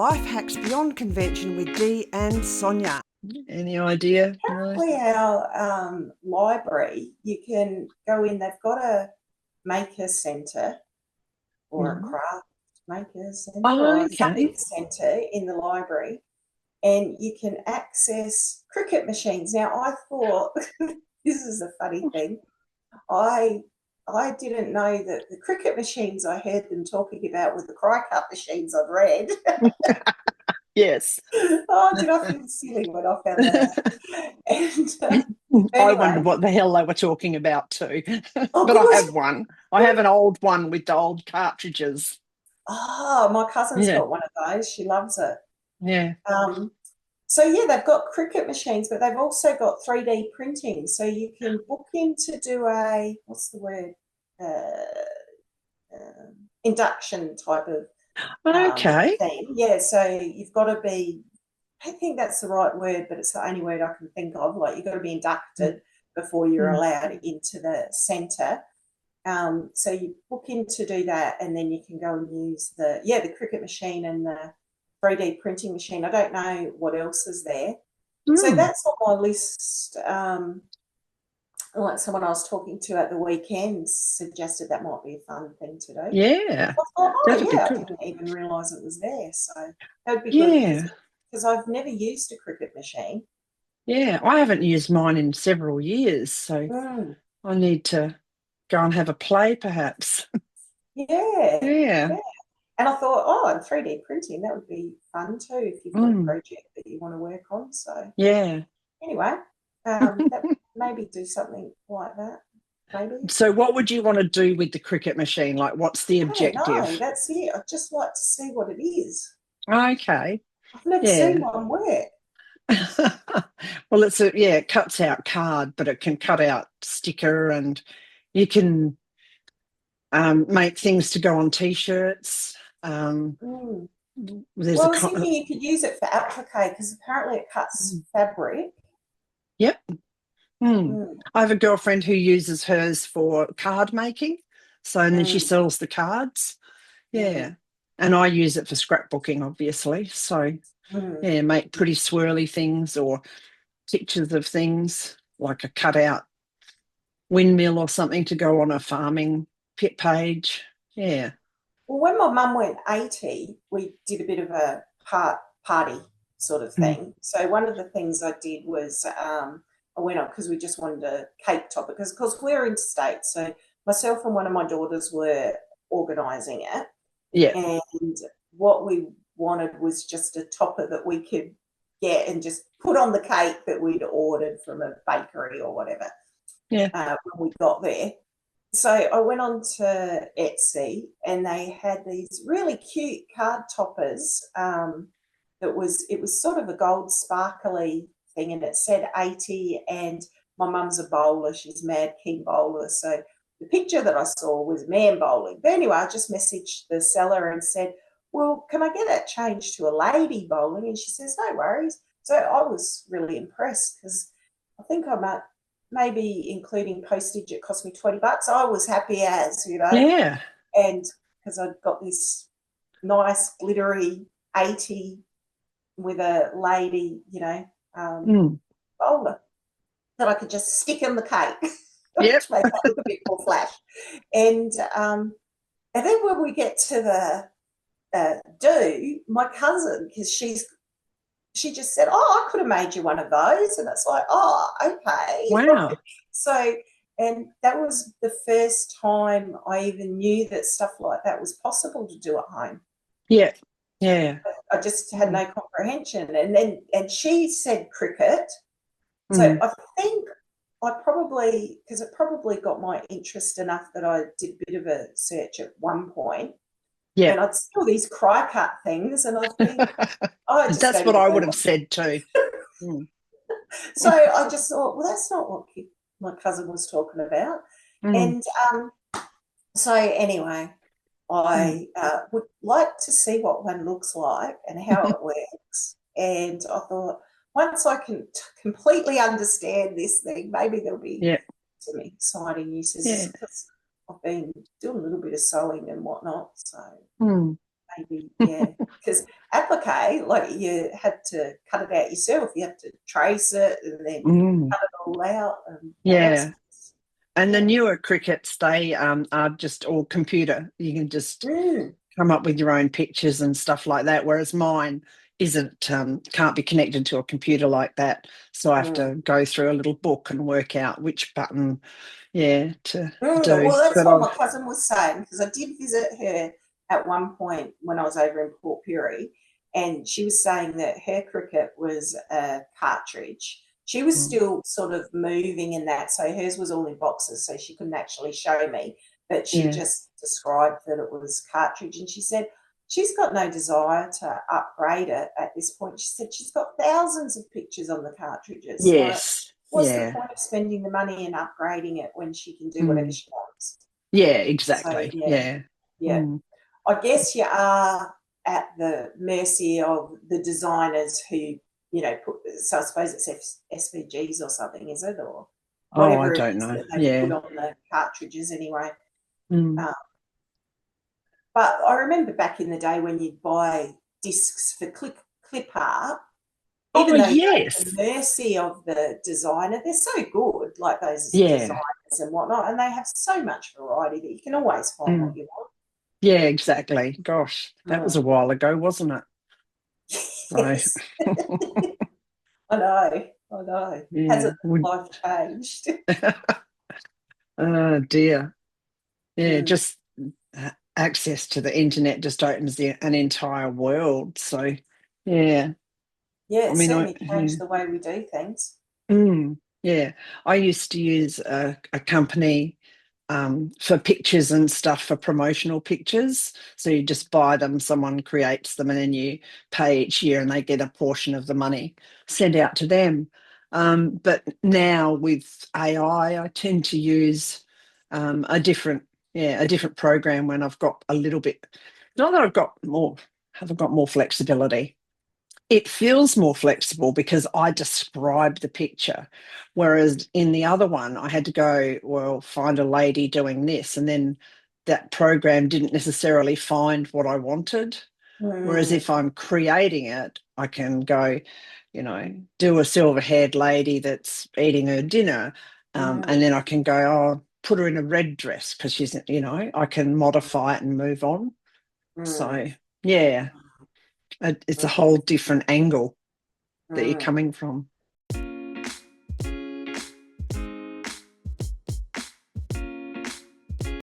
Life Hacks Beyond Convention with Dee and Sonia. Any idea? Apparently our library, you can go in, they've got a maker centre or a craft maker centre or something centre in the library, and you can access cricket machines. Now, I thought, this is a funny thing, I didn't know that the cricket machines I heard them talking about were the cry cut machines I'd read. Yes. Oh, did I feel silly when I found that out? And I wondered what the hell they were talking about too. Oh, but I have one. I have an old one with the old cartridges. Oh, my cousin's got one of those. She loves it. Yeah. So, yeah, they've got cricket machines, but they've also got 3D printing. So you can book in to do a, what's the word, induction type of thing. Yeah, so you've got to be, I think that's the right word, but it's the only word I can think of. Like, you've got to be inducted before you're allowed into the centre. So you book in to do that, and then you can go and use the cricket machine and the 3D printing machine. I don't know what else is there. So that's on my list. Like someone I was talking to at the weekend suggested that might be a fun thing to do. Yeah. I thought, I didn't even realise it was there. So that would be good because I've never used a cricket machine. Yeah, I haven't used mine in several years, so I need to go and have a play perhaps. Yeah. And I thought, and 3D printing, that would be fun too if you've got a project that you want to work on. So anyway, maybe do something like that. Maybe. So what would you want to do with the cricket machine? Like, what's the objective? No, that's it. I'd just like to see what it is. Okay. I've never seen one work. Well, it cuts out card, but it can cut out sticker, and you can make things to go on T-shirts. I was thinking you could use it for applique because apparently it cuts fabric. Yep. I have a girlfriend who uses hers for card making, and then she sells the cards. Yeah. And I use it for scrapbooking, obviously. So, make pretty swirly things or pictures of things like a cutout windmill or something to go on a farming pit page. Yeah. Well, when my mum went 80, we did a bit of a party sort of thing. So one of the things I did was I went on because we just wanted a cake topper because, of course, we're interstate. So myself and one of my daughters were organising it. Yeah. And what we wanted was just a topper that we could get and just put on the cake that we'd ordered from a bakery or whatever. Yeah. When we got there. So I went on to Etsy and they had these really cute card toppers. It was sort of a gold sparkly thing, and it said 80, and my mum's a bowler. She's a mad keen bowler. So the picture that I saw was man bowling. But anyway, I just messaged the seller and said, well, can I get that changed to a lady bowling? And she says, no worries. So I was really impressed because I think I might, maybe including postage, it cost me $20. I was happy as, Yeah. And because I'd got this nice glittery 80 with a lady, bowler that I could just stick in the cake. Which made it look a bit more flash. And then when we get to the my cousin, because she just said, I could have made you one of those. And it's like, okay. Wow. So, and that was the first time I even knew that stuff like that was possible to do at home. Yeah. Yeah. I just had no comprehension. And she said cricket. So I think because it probably got my interest enough that I did a bit of a search at one point. Yeah. And I'd see all these cry cut things and I'd think, that's what I would have said too. So I just thought, well, that's not what my cousin was talking about. And so anyway, I would like to see what one looks like and how it works. And I thought, once I can completely understand this thing, maybe there'll be some exciting uses. Because I've been doing a little bit of sewing and whatnot, so maybe, yeah. Because applique, like you had to cut it out yourself. You had to trace it and then cut it all out. And Yeah. And the yeah. newer crickets, they are just all computer. You can just Mm. come up with your own pictures and stuff like that, whereas mine isn't, can't be connected to a computer like that. So I have to go through a little book and work out which button, to do. Well, that's But what my cousin was saying, because I did visit her at one point when I was over in Port Pirie, and she was saying that her cricket was a cartridge. She was still sort of moving in that, so hers was all in boxes, so she couldn't actually show me, but she yeah, just described that it was cartridge, and she said she's got no desire to upgrade it at this point. She said she's got thousands of pictures on the cartridges. Like, yes, what's the yeah, point of spending the money and upgrading it when she can do whatever she wants? yeah, So exactly, yeah, yeah. yeah. I guess you are at the mercy of the designers who, put. So I suppose it's SVGs or something, is it, or Oh, I whatever it don't is know. that they've Yeah. put on the cartridges anyway. Mm. But I remember back in the day when you'd buy discs for clip art. Oh, Even though you're at yes. the mercy of the designer, they're so good, like those Yeah. designers and whatnot, and they have so much variety that you can always find what you want. Yeah, exactly. Gosh, that was a while ago, wasn't it? Yes. I know. Yeah. Hasn't life changed? Oh, dear. Yeah, just access to the internet just opens an entire world. So, yeah. Yeah, I it mean, certainly changed the way we do things. yeah. I used to use a company for pictures and stuff, for promotional pictures. So you just buy them, someone creates them, and then you pay each year and they get a portion of the money sent out to them. But now with AI, I tend to use a different program when I've got a little bit, not that haven't got more flexibility. It feels more flexible because I describe the picture. Whereas in the other one, I had to go, well, find a lady doing this. And then that program didn't necessarily find what I wanted. Whereas if I'm creating it, I can go, do a silver haired lady that's eating her dinner. And then I can go, oh, put her in a red dress because she's, I can modify it and move on. So, yeah. It's a whole different angle that you're coming from.